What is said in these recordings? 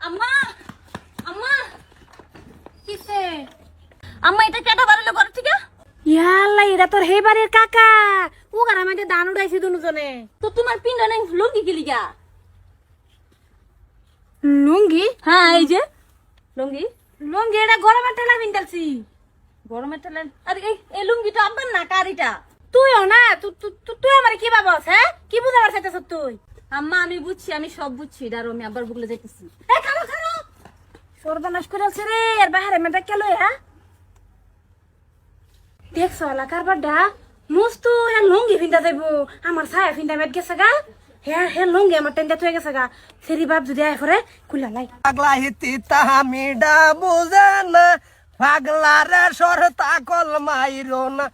আম্মা আম্মা কিসে? আম্মা এটা কেটা বাড়ালো ঘর থেকে? ইয়াল্লা, এটা তোর হে বাড়ির কাকা। ও গার আমাদের দান উড়াইছি দুজনে। তো তোমার পিন্ডা নাই লুঙ্গি কি লিগা? লুঙ্গি? হ্যাঁ এই যে লুঙ্গি। লুঙ্গি এটা গরমের ঠেলা পিন্দালছি। গরমের ঠেলা? আরে এই লুঙ্গিটা আব্বার না কারিটা। তুইও না, তুই আমার কি ভাবস? হ্যাঁ, কি বুঝাবার চাইতেছ তুই? আম্মা আমি বুঝছি, আমি সব বুঝছি। দাঁড়ো আমি আব্বার বুকলে যাইতেছি। এই খালো খালো, সর্বনাশ করেছে রে। আর বাহারে মেয়েটা কেন? হ্যাঁ দেখছো এলাকার বাড্ডা মস্তু হ্যাঁ লুঙ্গি ফিন্দা যাইবো। আমার ছায়া ফিন্দা মেট গেছে গা। হ্যাঁ হ্যাঁ লুঙ্গি আমার টেন্ডা থয়ে গেছে গা। সেরি বাপ যদি আয় পরে খুলা লাই। পাগলা হিতি তাহামিডা বুঝে না, পাগলারে সরতা কল মাইরো না।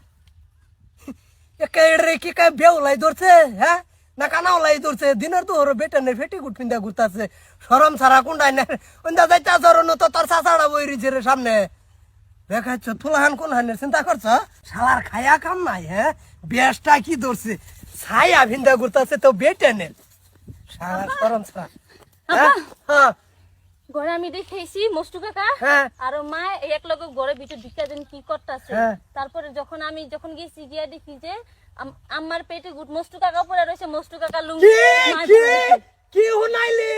রে কি কে বেউলাই ধরছে? হ্যাঁ না কানাওলাই ধরছে? দিনের তো ওর বেটানে ফেটি গুট ফিন্দা ঘুরতাছে। সরম সারা কুন্ডাই না ওন্দা যাইতা জরন তো তোর চাচাড়া বইরিছে রে সামনে। দেখাচ্ছ তুলাহান কোন হানের চিন্তা করছ? শালার খায়া কাম নাই। হ্যাঁ বেশটা কি ধরছে? ছায়া ভিন্দা ঘুরতাছে তো বেটানে। শালার সরম সারা। হ্যাঁ হ্যাঁ ঘরে আমি দেখেছি মস্তু কাকা হ্যাঁ। আর মা এক লগে ঘরে ভিতর ঢুকা দেন কি করতেছে। হ্যাঁ। তারপরে যখন গেছি গিয়া দেখি যে আমার পেটে গুট মস্তু কাকা পরে রয়েছে। মস্তু কাকা লুঙ্গি কি মার কি পরে রয়েছে। কি হুনাইলি?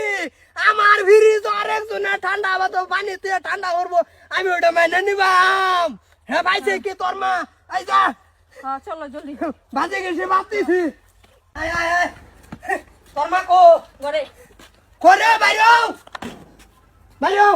আমার ফ্রিজ আরেকজনে ঠান্ডা বাতো পানি দিয়ে ঠান্ডা করবো, আমি ওটা মাইনে নিবাম। হ্যাঁ ভাইছে কি তোর মা? এই যা হ্যাঁ চলো জলদি। বাজে গেছে বাতিছি। আয় আয় আয় তোর মা কো ঘরে করে বাইরো বাইরো।